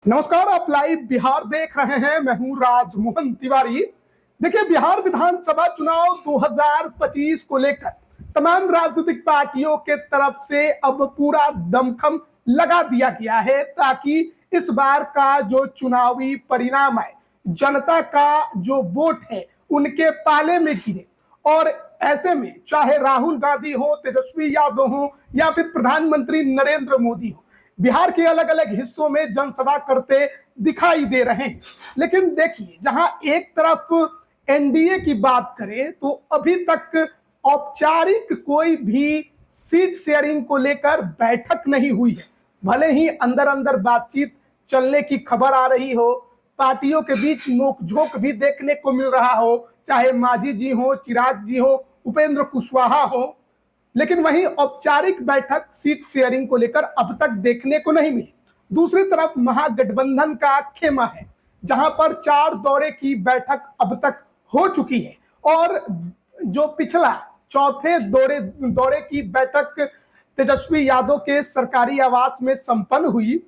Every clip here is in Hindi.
नमस्कार, आप लाइव बिहार देख रहे हैं। मैं हूं राजमोहन तिवारी। देखिए, बिहार विधानसभा चुनाव 2025 को लेकर तमाम राजनीतिक पार्टियों के तरफ से अब पूरा दमखम लगा दिया गया है ताकि इस बार का जो चुनावी परिणाम है, जनता का जो वोट है, उनके पाले में गिरे। और ऐसे में चाहे राहुल गांधी हो, तेजस्वी यादव हो या फिर प्रधानमंत्री नरेंद्र मोदी हो, बिहार के अलग अलग हिस्सों में जनसभा करते दिखाई दे रहे हैं। लेकिन देखिए, जहां एक तरफ एनडीए की बात करें तो अभी तक औपचारिक कोई भी सीट शेयरिंग को लेकर बैठक नहीं हुई है। भले ही अंदर अंदर बातचीत चलने की खबर आ रही हो, पार्टियों के बीच नोकझोंक भी देखने को मिल रहा हो, चाहे मांझी जी हो, चिराग जी हो, उपेंद्र कुशवाहा हो, लेकिन वहीं औपचारिक बैठक सीट शेयरिंग को लेकर अब तक देखने को नहीं मिली। दूसरी तरफ महागठबंधन का खेमा है, जहां पर 4 दौरे की बैठक अब तक हो चुकी है। और जो पिछला चौथे दौरे की बैठक तेजस्वी यादव के सरकारी आवास में संपन्न हुई,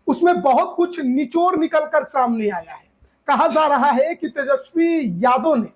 उसमें बहुत कुछ निचोड़ निकलकर सामने आया है। कहा जा रहा है कि तेजस्वी यादव ने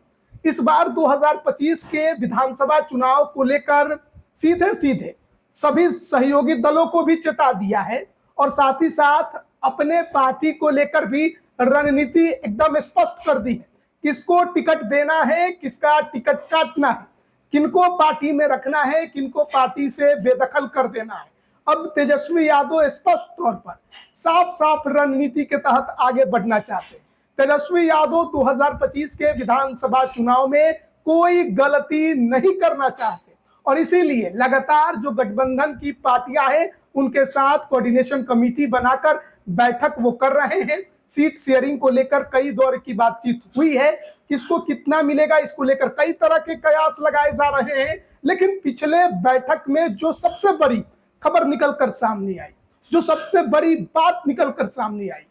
इस बार 2025 के विधानसभा चुनाव को लेकर सीधे सीधे सभी सहयोगी दलों को भी चेता दिया है और साथ ही साथ अपने पार्टी को लेकर भी रणनीति एकदम स्पष्ट कर दी है। किसको टिकट देना है, किसका टिकट काटना है, किनको पार्टी में रखना है, किनको पार्टी से बेदखल कर देना है। अब तेजस्वी यादव स्पष्ट तौर पर साफ साफ रणनीति के तहत आगे बढ़ना चाहते हैं। तेजस्वी यादव 2025 के विधानसभा चुनाव में कोई गलती नहीं करना चाहते और इसीलिए लगातार जो गठबंधन की पार्टियां हैं उनके साथ कोऑर्डिनेशन कमेटी बनाकर बैठक वो कर रहे हैं। सीट शेयरिंग को लेकर कई दौर की बातचीत हुई है, किसको कितना मिलेगा इसको लेकर कई तरह के कयास लगाए जा रहे हैं। लेकिन पिछले बैठक में जो सबसे बड़ी खबर निकलकर सामने आई, जो सबसे बड़ी बात निकलकर सामने आई,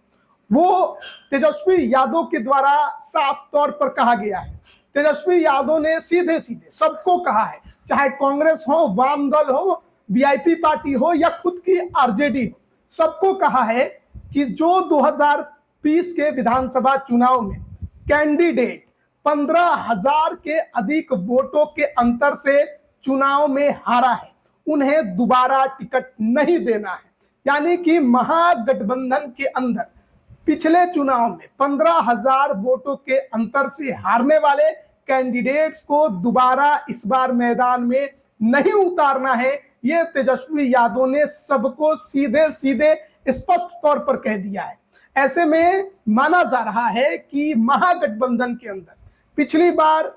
वो तेजस्वी यादव के द्वारा साफ तौर पर कहा गया है। तेजस्वी यादव ने सीधे सीधे सबको कहा है, चाहे कांग्रेस हो, वाम दल हो, वीआईपी पार्टी हो या खुद की आरजेडी हो, सबको कहा है कि जो 2020 के विधानसभा चुनाव में कैंडिडेट 15,000 के अधिक वोटों के अंतर से चुनाव में हारा है, उन्हें दोबारा टिकट नहीं देना है। यानी कि महागठबंधन के अंदर पिछले चुनाव में 15,000 वोटों के अंतर से हारने वाले कैंडिडेट्स को दोबारा इस बार मैदान में नहीं उतारना है। यह तेजस्वी यादव ने सबको सीधे सीधे स्पष्ट तौर पर कह दिया है। ऐसे में माना जा रहा है कि महागठबंधन के अंदर पिछली बार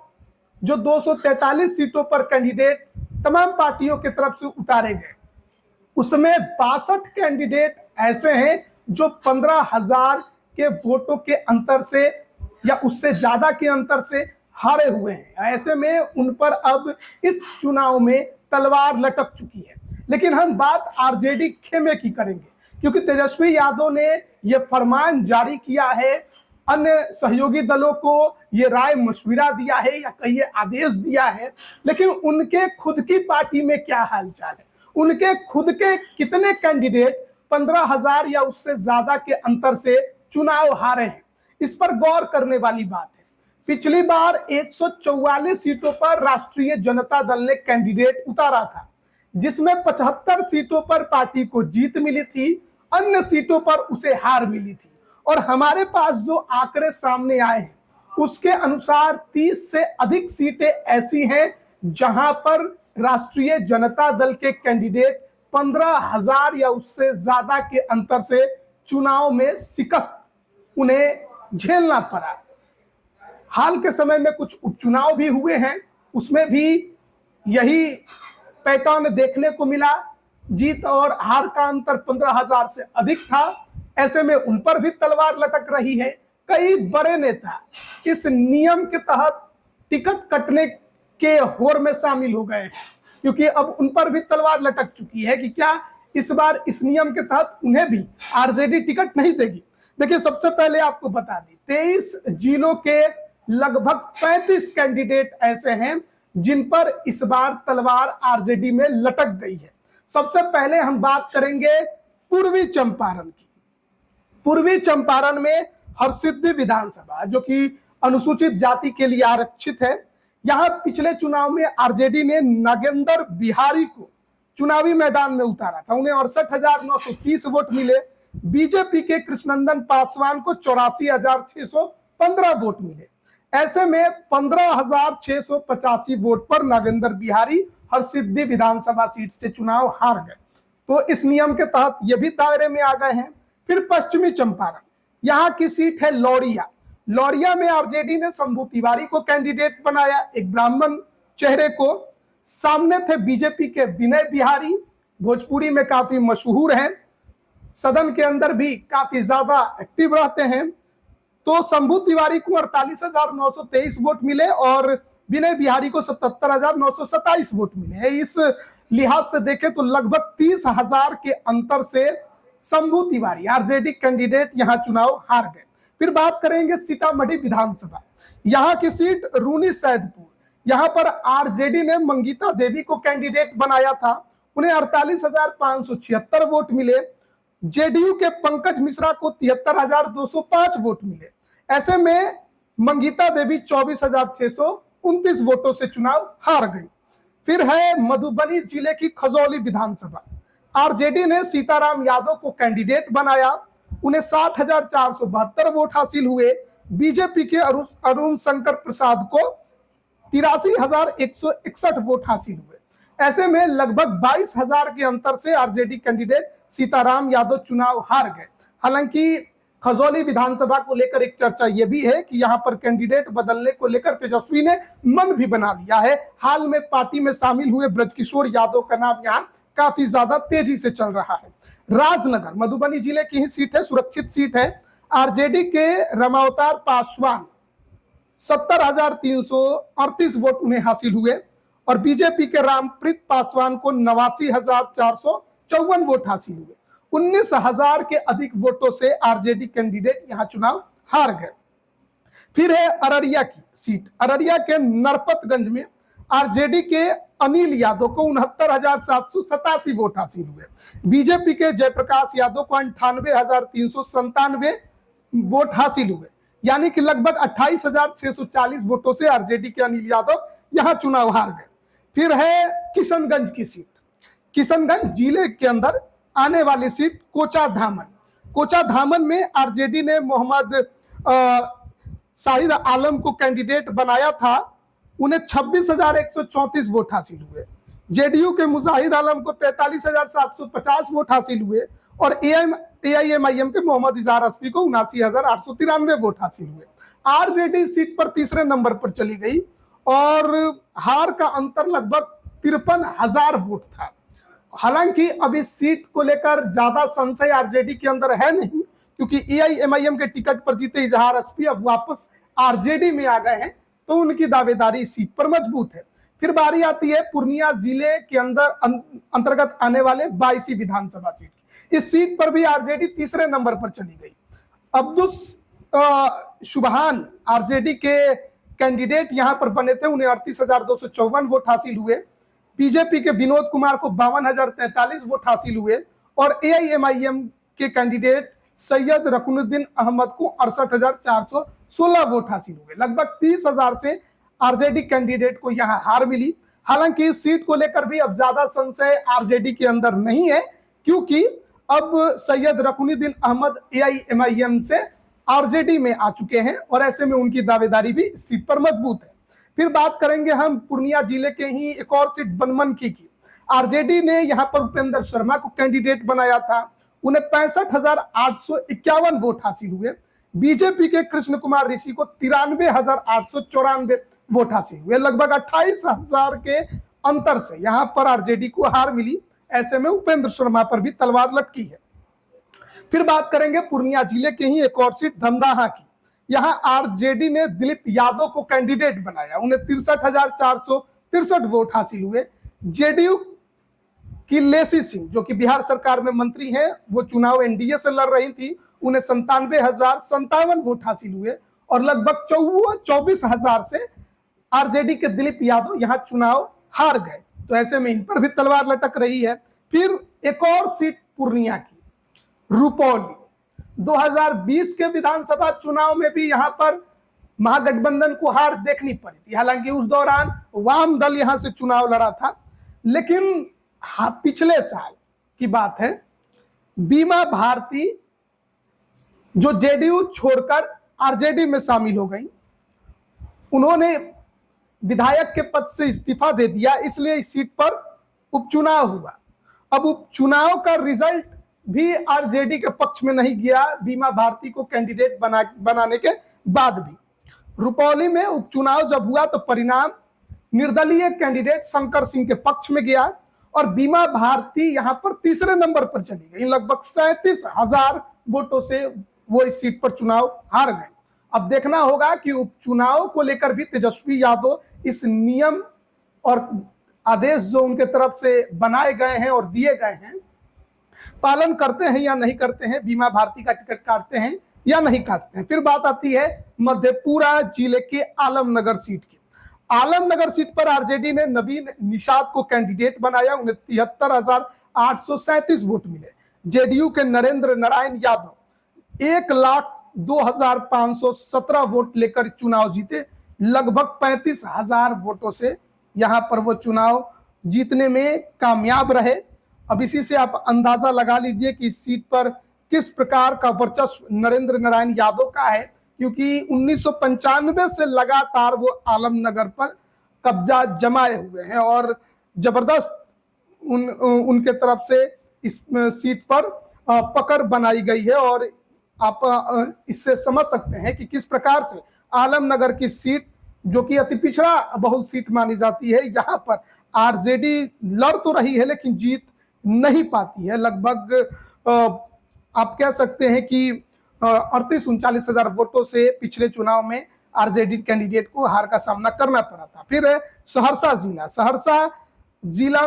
जो 243 सीटों पर कैंडिडेट तमाम पार्टियों की तरफ से उतारे गए, उसमें 62 कैंडिडेट ऐसे हैं जो 15,000 के वोटों के अंतर से या उससे ज्यादा के अंतर से हारे हुए हैं। ऐसे में उन पर अब इस चुनाव में तलवार लटक चुकी है। लेकिन हम बात आरजेडी खेमे की करेंगे, क्योंकि तेजस्वी यादव ने यह फरमान जारी किया है, अन्य सहयोगी दलों को ये राय मशविरा दिया है या कहिए आदेश दिया है। लेकिन उनके खुद की पार्टी में क्या हालचाल है, उनके खुद के कितने कैंडिडेट 15,000 या उससे ज्यादा के अंतर से चुनाव हारे हैं, इस पर गौर करने वाली बात है। पिछली बार 144 सीटों पर राष्ट्रीय जनता दल ने कैंडिडेट उतारा था, जिसमें 75 सीटों पर पार्टी को जीत मिली थी, अन्य सीटों पर उसे हार मिली थी। और हमारे पास जो आंकड़े सामने आए हैं उसके अनुसार 30 से अधिक सीटें ऐसी हैं जहां पर राष्ट्रीय जनता दल के कैंडिडेट 15,000 या उससे ज्यादा के अंतर से चुनाव में शिकस्त उन्हें झेलना पड़ा। हाल के समय में कुछ उपचुनाव भी हुए हैं, उसमें भी यही पैटर्न देखने को मिला। जीत और हार का अंतर 15,000 से अधिक था। ऐसे में उन पर भी तलवार लटक रही है। कई बड़े नेता इस नियम के तहत टिकट कटने के होड़ में शामिल हो गए हैं, क्योंकि अब उन पर भी तलवार लटक चुकी है कि क्या इस बार इस नियम के तहत उन्हें भी आरजेडी टिकट नहीं देगी। देखिए, सबसे पहले आपको बता दें, 23 जिलों के लगभग 35 कैंडिडेट ऐसे हैं जिन पर इस बार तलवार आरजेडी में लटक गई है। सबसे पहले हम बात करेंगे पूर्वी चंपारण की। पूर्वी चंपारण में हरसिद्धि विधानसभा जो कि अनुसूचित जाति के लिए आरक्षित है, यहां पिछले चुनाव में आरजेडी ने नागेंद्र बिहारी को चुनावी मैदान में उतारा था। उन्हें 68,930 वोट मिले। बीजेपी के कृष्णनंदन पासवान को 84,615 वोट मिले। ऐसे में 15,685 वोट पर नागेंद्र बिहारी हरसिद्धि विधानसभा सीट से चुनाव हार गए। तो इस नियम के तहत ये भी दायरे में आ गए हैं। फिर पश्चिमी चंपारण, यहाँ की सीट है लौरिया। लौरिया में आरजेडी ने शंभू तिवारी को कैंडिडेट बनाया, एक ब्राह्मण चेहरे को। सामने थे बीजेपी के विनय बिहारी, भोजपुरी में काफी मशहूर हैं, सदन के अंदर भी काफी ज्यादा एक्टिव रहते हैं। तो शंभू तिवारी को 48,923 वोट मिले और विनय बिहारी को 77,927 वोट मिले। इस लिहाज से देखें तो लगभग 30,000 के अंतर से शंभू तिवारी आरजेडी कैंडिडेट यहां चुनाव हार गए। फिर बात करेंगे सीतामढ़ी विधानसभा, यहां की सीट रूनी सैदपुर। यहां पर आरजेडी ने मंगीता देवी को कैंडिडेट बनाया था, उन्हें 48,576 वोट मिले। जेडीयू के पंकज मिश्रा को 73,205 वोट मिले। ऐसे में मंगीता देवी 24,629 वोटों से चुनाव हार गई। फिर है मधुबनी जिले की खजौली विधानसभा, आरजेडी ने सीताराम यादव को कैंडिडेट बनाया, उन्हें 60,472 वोट हासिल हुए। बीजेपी के अरुण शंकर प्रसाद को 83,161 वोट हासिल हुए। ऐसे में लगभग 22,000 के अंतर से आरजेडी कैंडिडेट सीताराम यादव चुनाव हार गए। हालांकि खजौली विधानसभा को लेकर एक चर्चा यह भी है कि यहां पर कैंडिडेट बदलने को लेकर तेजस्वी ने मन भी बना लिया है। हाल में पार्टी में शामिल हुए ब्रजकिशोर यादव का नाम यहां काफी ज्यादा तेजी से चल रहा है। राजनगर मधुबनी जिले की ही सीट है, सुरक्षित सीट है। आरजेडी के रमावतार पासवान 70,338 वोट उन्हें हासिल हुए और बीजेपी के रामप्रीत पासवान को 89,454 वोट हासिल हुए। 19,000 के अधिक वोटों से आरजेडी कैंडिडेट यहां चुनाव हार गए। फिर है अररिया की सीट, अररिया के नरपतगंज में आरजेडी के अनिल यादव को 69,787 वोट हासिल हुए। बीजेपी के जयप्रकाश यादव को 98,397 वोट हासिल हुए, यानी कि लगभग 28,640 वोटों से आरजेडी के अनिल यादव यहां चुनाव हार गए। फिर है किशनगंज की सीट, किशनगंज जिले के अंदर आने वाली सीट कोचा धामन। कोचा धामन में आरजेडी ने मोहम्मद शाहिद आलम को कैंडिडेट बनाया था, उन्हें 26,134 वोट हासिल हुए। जेडीयू के मुजाहिद आलम को 43,750 वोट हासिल हुए और एआईएमआईएम के मोहम्मद इजहार अस्फी को 79,893 वोट हासिल हुए। आरजेडी सीट पर तीसरे नंबर पर चली गई और हार का अंतर लगभग 53,000 वोट था। हालांकि अब इस सीट को लेकर ज्यादा संशय आरजेडी के अंदर है नहीं, क्योंकि एआईएमआईएम के टिकट पर जीते इजहार अस्फी अब वापस आरजेडी में आ गए हैं, तो उनकी दावेदारी इस सीट पर मजबूत है। फिर बारी आती है पूर्णिया जिले के अंदर अंतर्गत आने वाले 22 विधानसभा सीट की। इस सीट पर भी आरजेडी तीसरे नंबर पर चली गई। अब्दुल शुबहान आरजेडी के कैंडिडेट यहां पर बने थे, उन्हें 38,254 वोट हासिल हुए। बीजेपी के विनोद कुमार को 52,043 वोट हासिल हुए और एआईएमआईएम के कैंडिडेट सैयद रकुनुद्दीन अहमद को 68,416 वोट हासिल हुए। लगभग 30,000 से आरजेडी कैंडिडेट को यहां हार मिली। हालांकि इस सीट को लेकर भी अब ज्यादा संशय आरजेडी के अंदर नहीं है, क्योंकि अब सैयद रकुनुद्दीन अहमद एआईएमआईएम से आरजेडी में आ चुके हैं और ऐसे में उनकी दावेदारी भी इस सीट पर मजबूत है। फिर बात करेंगे हम पूर्णिया जिले के ही एक और सीट बनमनखी की। आरजेडी ने यहां पर उपेंद्र शर्मा को कैंडिडेट बनाया था, उन्हें 65,851 वोट हासिल हुए। बीजेपी के कृष्ण कुमार ऋषि को 93,894 वोट हासिल हुए। लगभग 28,000 के अंतर से यहां पर आरजेडी को हार मिली। ऐसे में उपेंद्र शर्मा पर भी तलवार लटकी है। फिर बात करेंगे पूर्णिया जिले के ही एक और सीट धमदाहा की। यहां आरजेडी ने दिलीप यादव को कैंडिडेट बनाया, उन्हें 63,463 वोट हासिल हुए। जेडीयू की लेसी सिंह जो कि बिहार सरकार में मंत्री हैं, वो चुनाव एनडीए से लड़ रही थी, उन्हें 97,057 वोट हासिल हुए और लगभग 24,000 से आरजेडी के दिलीप यादव यहां चुनाव हार गए। तो ऐसे में इन पर भी तलवार लटक रही है। फिर एक और सीट पूर्णिया की रुपौली। 2020 के विधानसभा चुनाव में भी यहां पर महागठबंधन को हार देखनी पड़ी थी। हालांकि उस दौरान वाम दल यहां से चुनाव लड़ा था, लेकिन पिछले साल की बात है, बीमा भारती जो जेडीयू छोड़कर आरजेडी में शामिल हो गई, उन्होंने विधायक के पद से इस्तीफा दे दिया, इसलिए इस सीट पर उपचुनाव हुआ। अब उपचुनाव का रिजल्ट भी आरजेडी के पक्ष में नहीं गया, बीमा भारती को कैंडिडेट बनाने के बाद भी। रुपौली में उपचुनाव जब हुआ तो परिणाम निर्दलीय कैंडिडेट शंकर सिंह के पक्ष में गया और बीमा भारती यहां पर तीसरे नंबर पर चली गई। लगभग 37,000 वोटों से वो इस सीट पर चुनाव हार गए। अब देखना होगा कि उपचुनाव को लेकर भी तेजस्वी यादव इस नियम और आदेश जो उनके तरफ से बनाए गए हैं और दिए गए हैं, पालन करते हैं या नहीं करते हैं, बीमा भारती का टिकट काटते हैं या नहीं काटते हैं। फिर बात आती है मधेपुरा जिले के आलमनगर सीट की। आलमनगर सीट पर आरजेडी ने नवीन निषाद को कैंडिडेट बनाया। उन्हें 73,837 वोट मिले। जेडीयू के नरेंद्र नारायण यादव 1,02,517 वोट लेकर चुनाव जीते। लगभग 35,000 वोटों से यहां पर वो चुनाव जीतने में कामयाब रहे। अब इसी से आप अंदाजा लगा लीजिए कि इस सीट पर किस प्रकार का वर्चस्व नरेंद्र नारायण यादव का है, क्योंकि 1995 से लगातार वो आलमनगर पर कब्जा जमाए हुए हैं और जबरदस्त उनके तरफ से इस सीट पर पकड़ बनाई गई है। और आप इससे समझ सकते हैं कि किस प्रकार से आलमनगर की सीट, जो कि अति पिछड़ा बहुल सीट मानी जाती है, यहाँ पर आरजेडी लड़ तो रही है लेकिन जीत नहीं पाती है। लगभग आप कह सकते हैं कि 38-39 हजार वोटों से पिछले चुनाव में आरजेडी कैंडिडेट को हार का सामना करना पड़ा था। फिर सहरसा जिला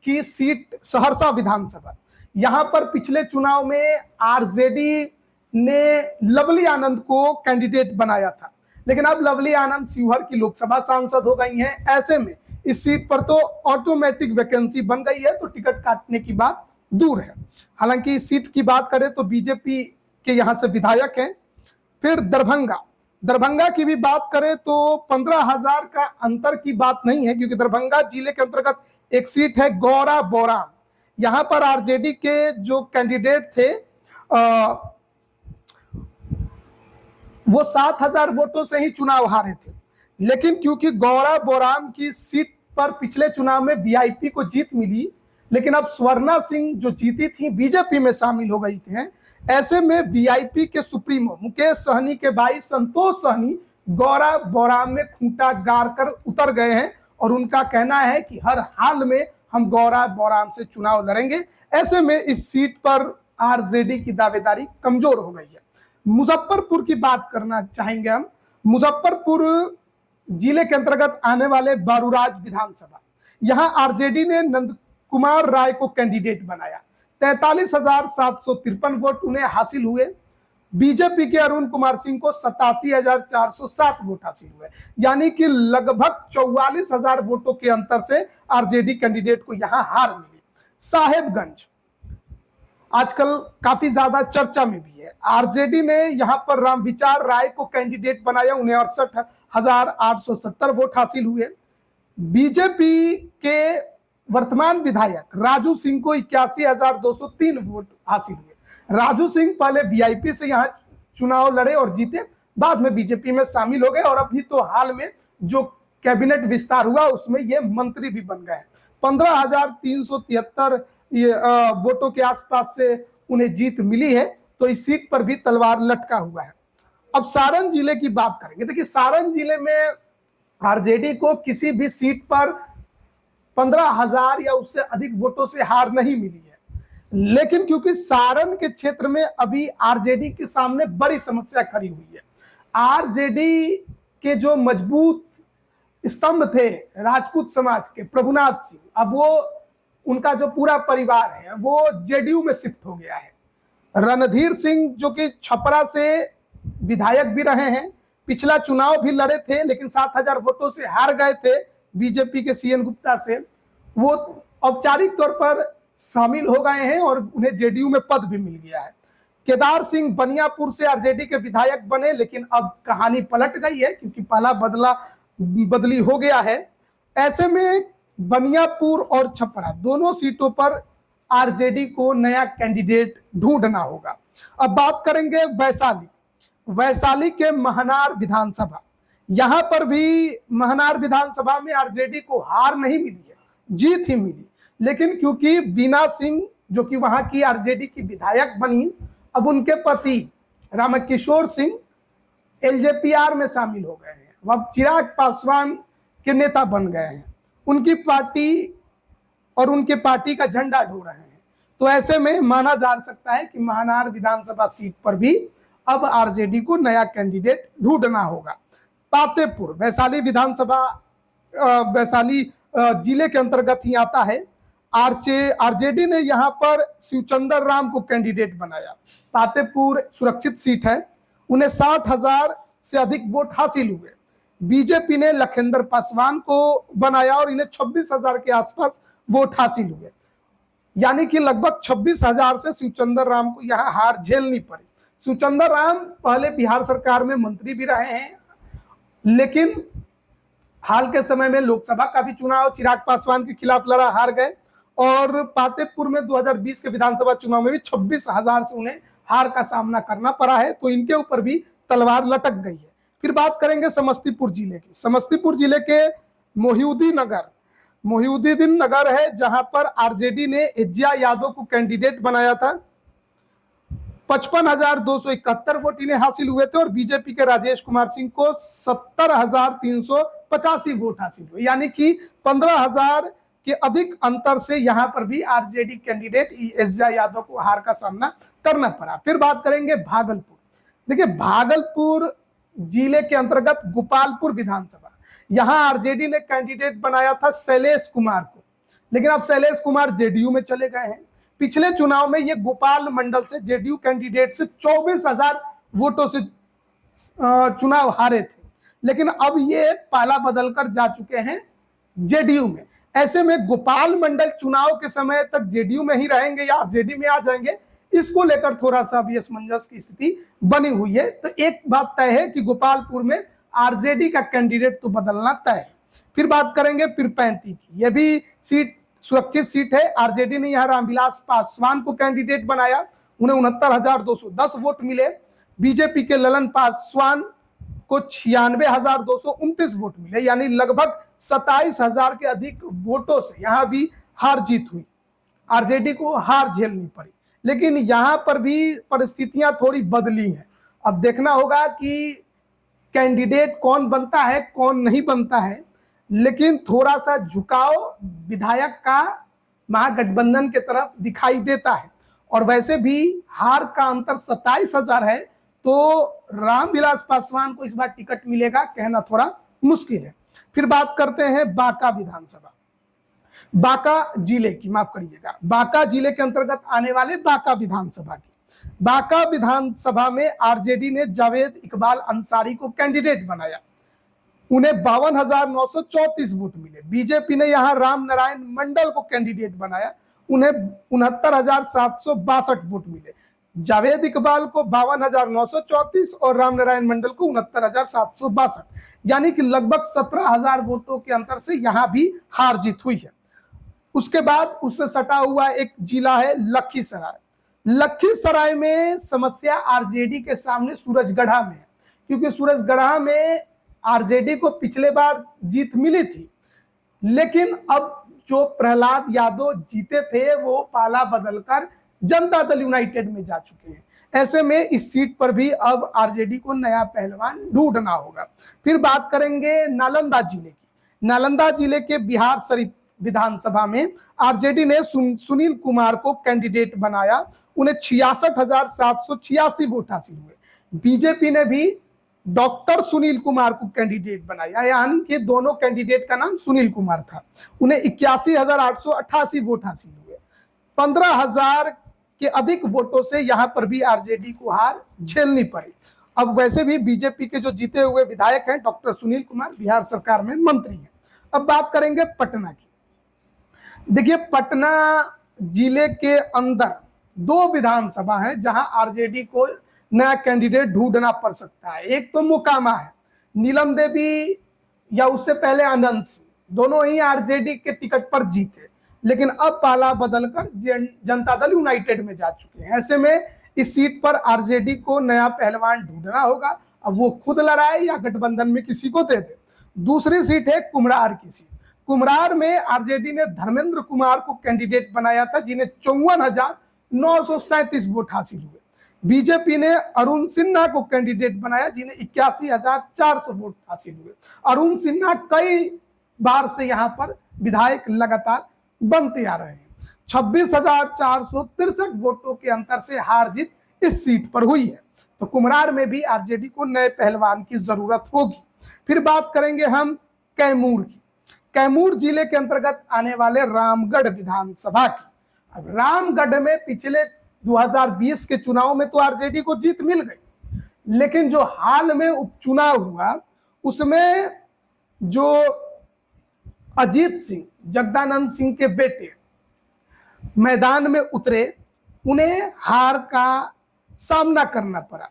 की सीट, सहरसा विधानसभा, यहां पर पिछले चुनाव में आरजेडी ने लवली आनंद को कैंडिडेट बनाया था, लेकिन अब लवली आनंद शिवहर की लोकसभा सांसद हो गई हैं। ऐसे में इस सीट पर तो ऑटोमेटिक वैकेंसी बन गई है, तो टिकट काटने की बात दूर है। हालांकि इस सीट की बात करें तो बीजेपी के यहां से विधायक हैं। फिर दरभंगा की भी बात करें तो 15,000 का अंतर की बात नहीं है, क्योंकि दरभंगा जिले के अंतर्गत एक सीट है गौरा बोराम। यहां पर आरजेडी के जो कैंडिडेट थे वो 7,000 वोटों से ही चुनाव हारे थे, लेकिन क्योंकि गौरा बोराम की सीट पर पिछले चुनाव में वीआईपी को जीत मिली, लेकिन अब स्वर्णा सिंह जो जीती थी बीजेपी में शामिल हो गई थी। ऐसे में वीआईपी के सुप्रीमो मुकेश सहनी के भाई संतोष सहनी गौरा बोराम में खूंटा गाड़ कर उतर गए हैं और उनका कहना है कि हर हाल में हम गौरा बोराम से चुनाव लड़ेंगे। ऐसे में इस सीट पर आरजेडी की दावेदारी कमजोर हो गई है। मुजफ्फरपुर की बात करना चाहेंगे हम। मुजफ्फरपुर जिले के अंतर्गत आने वाले बारूराज विधानसभा, यहां आरजेडी ने नंद कुमार राय को कैंडिडेट बनाया। 43,753 वोट उन्हें हासिल हुए। बीजेपी के अरुण कुमार सिंह को 87,407 वोट हासिल हुए, यानी कि लगभग 44,000 वोटों के अंतर से आरजेडी कैंडिडेट को यहां हार मिली। साहेबगंज आजकल काफी ज्यादा चर्चा में भी है। आरजेडी ने यहां पर रामविचार राय को कैंडिडेट बनाया। उन्हें 68,870 वोट हासिल हुए। बीजेपी के वर्तमान विधायक राजू सिंह को 81,203 वोट हासिल हुए। राजू सिंह पहले वीआईपी से यहां चुनाव लड़े और जीते, बाद में बीजेपी में शामिल हो गए और अभी तो हाल में जो कैबिनेट विस्तार हुआ उसमें ये मंत्री भी बन गए। 15,373 वोटों के आसपास से उन्हें जीत मिली है, तो इस सीट पर भी तलवार लटका हुआ है। अब सारण जिले की बात करेंगे। देखिए, सारण जिले में आरजेडी को किसी भी सीट पर 15,000 या उससे अधिक वोटों से हार नहीं मिली है, लेकिन क्योंकि सारण के क्षेत्र में अभी आरजेडी के सामने बड़ी समस्या खड़ी हुई है। आरजेडी के जो मजबूत स्तंभ थे राजपूत समाज के, प्रभुनाथ सिंह, अब वो उनका जो पूरा परिवार है वो जेडीयू में शिफ्ट हो गया है। रणधीर सिंह जो कि छपरा से विधायक भी रहे हैं, पिछला चुनाव भी लड़े थे लेकिन 7,000 वोटों से हार गए थे बीजेपी के सीएन गुप्ता से, वो औपचारिक तौर पर शामिल हो गए हैं और उन्हें जेडीयू में पद भी मिल गया है। केदार सिंह बनियापुर से आरजेडी के विधायक बने, लेकिन अब कहानी पलट गई है क्योंकि पाला बदली हो गया है। ऐसे में बनियापुर और छपरा दोनों सीटों पर आरजेडी को नया कैंडिडेट ढूंढना होगा। अब बात करेंगे वैशाली के महनार विधानसभा। यहां पर भी महनार विधानसभा में आरजेडी को हार नहीं मिली है, जीत ही मिली, लेकिन क्योंकि बीना सिंह जो कि वहां की आरजेडी की विधायक बनी, अब उनके पति रामकिशोर सिंह एलजेपीआर में शामिल हो गए हैं, अब चिराग पासवान के नेता बन गए हैं, उनकी पार्टी और उनके पार्टी का झंडा ढो रहे हैं। तो ऐसे में माना जा सकता है कि महनार विधानसभा सीट पर भी अब आरजेडी को नया कैंडिडेट ढूंढना होगा। पातेपुर वैशाली विधानसभा वैशाली जिले के अंतर्गत ही आता है। आरजेडी ने यहां पर शिवचंद्र राम को कैंडिडेट बनाया। पातेपुर सुरक्षित सीट है, उन्हें 60,000 से अधिक वोट हासिल हुए। बीजेपी ने लखेंद्र पासवान को बनाया और इन्हें 26,000 के आसपास वोट हासिल हुए, यानी कि लगभग 26,000 से शिवचंद्र राम को यहां हार झेलनी पड़ी। शिवचंद्र राम पहले बिहार सरकार में मंत्री भी रहे हैं, लेकिन हाल के समय में लोकसभा का भी चुनाव चिराग पासवान के खिलाफ लड़ा, हार गए, और पातेपुर में 2020 के विधानसभा चुनाव में भी 26,000 से उन्हें हार का सामना करना पड़ा है। तो इनके ऊपर भी तलवार लटक गई है। फिर बात करेंगे समस्तीपुर जिले की। समस्तीपुर जिले के मोहिउद्दीन नगर है, जहां पर आरजेडी ने एज्जा यादव को कैंडिडेट बनाया था। 55,271 वोट इन्हें हासिल हुए थे और बीजेपी के राजेश कुमार सिंह को 70,385 वोट हासिल हुए, यानी कि 15,000 के अधिक अंतर से यहां पर भी आरजेडी कैंडिडेट एज्जा यादव को हार का सामना करना पड़ा। फिर बात करेंगे भागलपुर। देखिए, भागलपुर जिले के अंतर्गत गोपालपुर विधानसभा, यहां आरजेडी ने कैंडिडेट बनाया था शैलेश कुमार को, लेकिन अब शैलेश कुमार जेडीयू में चले गए हैं। पिछले चुनाव में ये गोपाल मंडल से जेडीयू कैंडिडेट से 24,000 वोटों से चुनाव हारे थे, लेकिन अब ये पाला बदलकर जा चुके हैं जेडीयू में। ऐसे में गोपाल मंडल चुनाव के समय तक जेडीयू में ही रहेंगे या आरजेडी में आ जाएंगे, इसको लेकर थोड़ा सा भी असमंजस की स्थिति बनी हुई है। तो एक बात तय है कि गोपालपुर में आरजेडी का कैंडिडेट तो बदलना तय है। फिर बात करेंगे पीरपैंती की, यह भी सीट सुरक्षित सीट है। आरजेडी ने यहां रामविलास पासवान को कैंडिडेट बनाया, उन्हें 69,210 वोट मिले। बीजेपी के ललन पासवान को 96,229 वोट मिले, यानी लगभग 27,000 के अधिक वोटों से यहां भी हार जीत हुई, आरजेडी को हार झेलनी पड़ी। लेकिन यहां पर भी परिस्थितियां थोड़ी बदली हैं। अब देखना होगा कि कैंडिडेट कौन बनता है कौन नहीं बनता है, लेकिन थोड़ा सा झुकाव विधायक का महागठबंधन के तरफ दिखाई देता है। और वैसे भी हार का अंतर 27,000 है, तो रामविलास पासवान को इस बार टिकट मिलेगा कहना थोड़ा मुश्किल है। फिर बात करते हैं बांका विधानसभा, बांका जिले की, माफ करिएगा, बांका जिले के अंतर्गत आने वाले बांका विधानसभा की। बांका विधानसभा में आरजेडी ने जावेद इकबाल अंसारी को कैंडिडेट बनाया, उन्हें 52,934 वोट मिले। बीजेपी ने यहां राम नारायण मंडल को कैंडिडेट बनाया, उन्हें 69,762 वोट मिले। जावेद इकबाल को 52,934 और राम नारायण मंडल को 69,762, यानी कि लगभग 17,000 वोटों के अंतर से यहां भी हार जीत हुई है। उसके बाद उससे सटा हुआ एक जिला है लखीसराय। लखीसराय में समस्या आरजेडी के सामने सूरजगढ़ा में है, क्योंकि सूरजगढ़ा में आरजेडी को पिछले बार जीत मिली थी, लेकिन अब जो प्रहलाद यादव जीते थे वो पाला बदलकर जनता दल यूनाइटेड में जा चुके हैं। ऐसे में इस सीट पर भी अब आरजेडी को नया पहलवान ढूंढना होगा। फिर बात करेंगे नालंदा जिले की। नालंदा जिले के बिहार शरीफ विधानसभा में आरजेडी ने सुनील कुमार को कैंडिडेट बनाया, उन्हें 66,786 वोट हासिल हुए। बीजेपी ने भी डॉक्टर सुनील कुमार को कैंडिडेट बनाया, यानी कि दोनों कैंडिडेट का नाम सुनील कुमार था, उन्हें 81,888 वोट हासिल हुए। 15,000 के अधिक वोटों से यहां पर भी आरजेडी को हार झेलनी पड़ी। अब वैसे भी बीजेपी के जो जीते हुए विधायक हैं डॉक्टर सुनील कुमार बिहार सरकार में मंत्री हैं। अब बात करेंगे पटना की। देखिए, पटना जिले के अंदर दो विधानसभा है जहां आरजेडी को नया कैंडिडेट ढूंढना पड़ सकता है। एक तो मोकामा है, नीलम देवी या उससे पहले अनंत सिंह, दोनों ही आरजेडी के टिकट पर जीते, लेकिन अब पाला बदलकर जनता दल यूनाइटेड में जा चुके हैं। ऐसे में इस सीट पर आरजेडी को नया पहलवान ढूंढना होगा। अब वो खुद लड़ाए या गठबंधन में किसी को दे दे। दूसरी सीट है कुम्हरार की सीट। कुम्हरार में आरजेडी ने धर्मेंद्र कुमार को कैंडिडेट बनाया था, जिन्हें 54,937 वोट हासिल हुए। बीजेपी ने अरुण सिन्हा को कैंडिडेट बनाया, जिन्हें 81,400 वोट हासिल हुए। अरुण सिन्हा कई बार से यहां पर विधायक लगातार बनते आ रहे हैं। 26,463 वोटों के अंतर से हार जीत इस सीट पर हुई है। तो कुम्हरार में भी आरजेडी को नए पहलवान की जरूरत होगी। फिर बात करेंगे हम कैमूर की। कैमूर जिले के अंतर्गत आने वाले रामगढ़ विधानसभा की। अब रामगढ़ में पिछले 2020 के चुनाव में तो आरजेडी को जीत मिल गई, लेकिन जो हाल में उपचुनाव हुआ उसमें जो अजीत सिंह, जगदानंद सिंह के बेटे मैदान में उतरे, उन्हें हार का सामना करना पड़ा।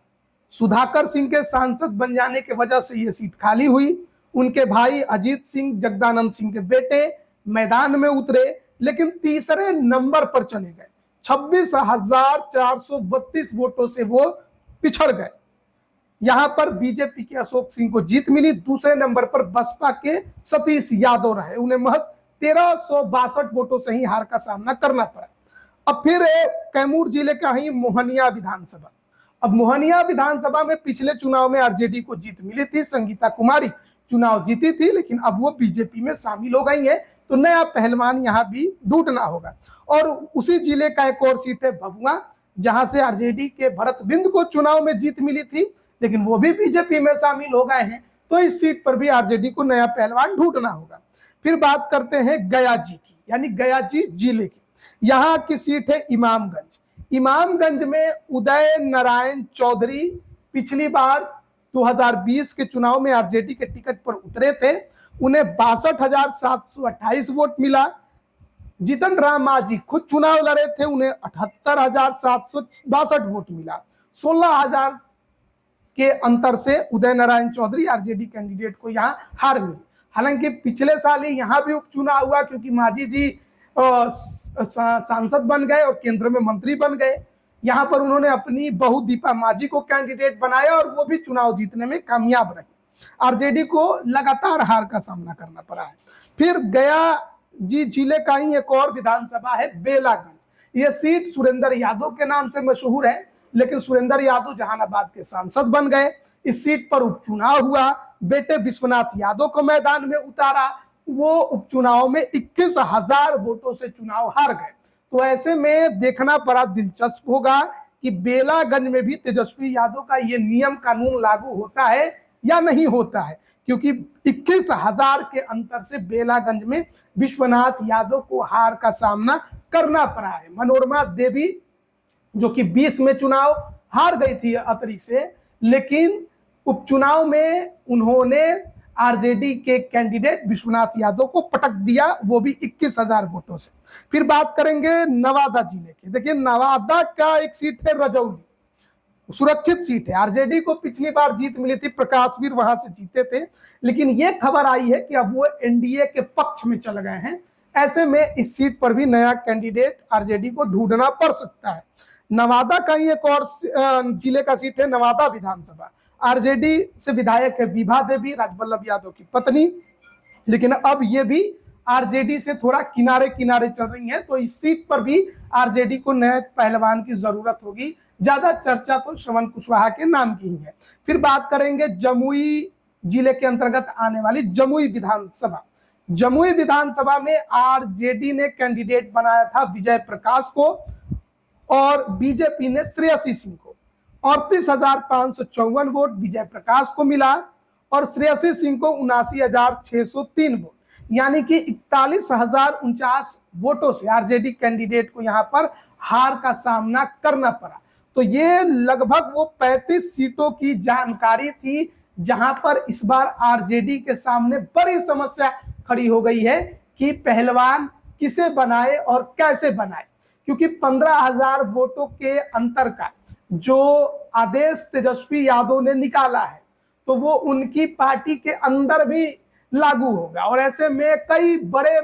सुधाकर सिंह के सांसद बन जाने की वजह से यह सीट खाली हुई। उनके भाई अजीत सिंह, जगदानंद सिंह के बेटे मैदान में उतरे, लेकिन तीसरे नंबर पर चले गए। 26,432 वोटों से वो पिछड़ गए। यहां पर बीजेपी के अशोक सिंह को जीत मिली। दूसरे नंबर पर बसपा के सतीश यादव रहे, उन्हें महज 1362 वोटों से ही हार का सामना करना पड़ा। अब फिर कैमूर जिले का ही मोहनिया विधानसभा। अब मोहनिया विधानसभा में पिछले चुनाव में आरजेडी को जीत मिली थी। संगीता कुमारी चुनाव जीती थी, लेकिन अब वो बीजेपी में शामिल हो गई है, तो नया पहलवान यहां भी ढूंढना होगा। और उसी जिले का एक और सीट है भभुआ, जहां से आरजेडी के भरत बिंद को चुनाव में जीत मिली थी, लेकिन वो भी बीजेपी में शामिल हो गए हैं। तो इस सीट पर भी आरजेडी को नया पहलवान ढूंढना होगा। फिर बात करते हैं गया जी की, यानी गया जी जिले की। यहाँ की सीट है इमामगंज। इमामगंज में उदय नारायण चौधरी पिछली बार 2020 के चुनाव में आरजेडी के टिकट पर उतरे थे। उन्हें 62,728 वोट मिला। जीतन राम मांझी खुद चुनाव लड़े थे, उन्हें 78,762 वोट मिला। 16,000 के अंतर से उदय नारायण चौधरी आरजेडी कैंडिडेट को यहाँ हार मिली। हालांकि पिछले साल ही यहाँ भी उपचुनाव हुआ, क्योंकि मांझी जी सांसद बन गए और केंद्र में मंत्री बन गए। यहाँ पर उन्होंने अपनी बहू दीपा मांझी को कैंडिडेट बनाया और वो भी चुनाव जीतने में कामयाब रही। आरजेडी को लगातार हार का सामना करना पड़ा है। फिर गया जी जिले का ही एक और विधानसभा है बेलागंज। ये सीट सुरेंद्र यादव के नाम से मशहूर है, लेकिन सुरेंद्र यादव जहानाबाद के सांसद बन गए। इस सीट पर उपचुनाव हुआ, बेटे विश्वनाथ यादव को मैदान में उतारा। वो उपचुनाव में 21,000 वोटों से चुनाव हार गए। तो ऐसे में देखना बड़ा दिलचस्प होगा कि बेलागंज में भी तेजस्वी यादव का ये नियम कानून लागू होता है या नहीं होता है, क्योंकि 21,000 के अंतर से बेलागंज में विश्वनाथ यादव को हार का सामना करना पड़ा है। मनोरमा देवी जो कि 20 में चुनाव हार गई थी अतरी से, लेकिन उपचुनाव में उन्होंने आरजेडी के कैंडिडेट विश्वनाथ यादव को पटक दिया, वो भी 21,000 वोटों से। फिर बात करेंगे नवादा जिले की। देखिए नवादा का एक सीट है रजौली, सुरक्षित सीट है। आरजेडी को पिछली बार जीत मिली थी, प्रकाश वीर वहां से जीते थे, लेकिन ये खबर आई है कि अब वो एनडीए के पक्ष में चल गए हैं। ऐसे में इस सीट पर भी नया कैंडिडेट आरजेडी को ढूंढना पड़ सकता है। नवादा का ही एक और जिले का सीट है नवादा विधानसभा। आरजेडी से विधायक है विभा देवी, राजवल्लभ यादव की पत्नी, लेकिन अब ये भी आरजेडी से थोड़ा किनारे किनारे चल रही है। तो इस सीट पर भी आरजेडी को नए पहलवान की जरूरत होगी। ज्यादा चर्चा तो श्रवण कुशवाहा के नाम की ही है। फिर बात करेंगे जमुई जिले के अंतर्गत आने वाली जमुई विधानसभा। जमुई विधानसभा में आरजेडी ने कैंडिडेट बनाया था विजय प्रकाश को और बीजेपी ने श्रेयसी सिंह को। 38,554 वोट विजय प्रकाश को मिला और श्रेयसी सिंह को 79,603 वोट, यानी कि 41,049 वोटों से आरजेडी कैंडिडेट को यहां पर हार का सामना करना पड़ा। तो ये लगभग वो 35 सीटों की जानकारी थी जहां पर इस बार आरजेडी के सामने बड़ी समस्या खड़ी हो गई है कि पहलवान किसे बनाए और कैसे बनाए, क्योंकि 15,000 वोटों के अंतर का जो आदेश तेजस्वी यादव ने निकाला है तो वो उनकी पार्टी के अंदर भी लागू होगा। और ऐसे में कई बड़े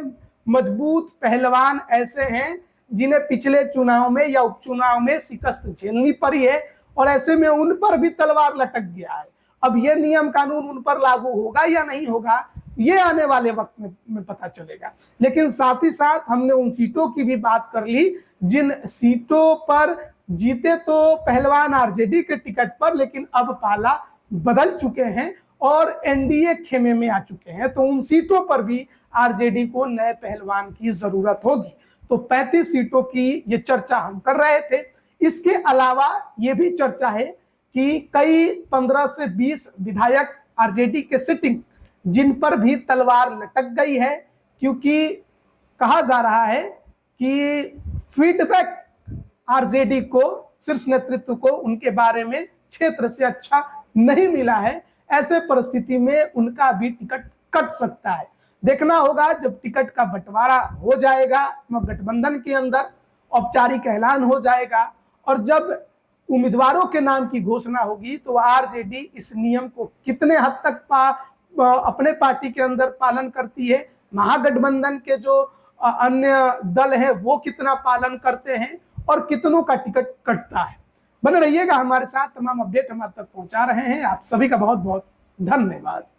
मजबूत पहलवान ऐसे हैं जिन्हें पिछले चुनाव में या उपचुनाव में शिकस्त झेलनी पड़ी है और ऐसे में उन पर भी तलवार लटक गया है। अब ये नियम कानून उन पर लागू होगा या नहीं होगा ये आने वाले वक्त में पता चलेगा। लेकिन साथ ही साथ हमने उन सीटों की भी बात कर ली जिन सीटों पर जीते तो पहलवान आरजेडी के टिकट पर, लेकिन अब पाला बदल चुके हैं और एनडीए खेमे में आ चुके हैं, तो उन सीटों पर भी आरजेडी को नए पहलवान की जरूरत होगी। तो 35 सीटों की ये चर्चा हम कर रहे थे। इसके अलावा ये भी चर्चा है कि कई 15 से 20 विधायक आरजेडी के सिटिंग जिन पर भी तलवार लटक गई है, क्योंकि कहा जा रहा है कि फीडबैक आरजेडी को, शीर्ष नेतृत्व को उनके बारे में क्षेत्र से अच्छा नहीं मिला है। ऐसे परिस्थिति में उनका भी टिकट कट सकता है। देखना होगा जब टिकट का बंटवारा हो जाएगा, गठबंधन के अंदर औपचारिक ऐलान हो जाएगा और जब उम्मीदवारों के नाम की घोषणा होगी तो आरजेडी इस नियम को कितने हद तक अपने पार्टी के अंदर पालन करती है, महागठबंधन के जो अन्य दल हैं वो कितना पालन करते हैं और कितनों का टिकट कटता है। बने रहिएगा हमारे साथ, तमाम अपडेट हम आप तक पहुंचा रहे हैं। आप सभी का बहुत बहुत धन्यवाद।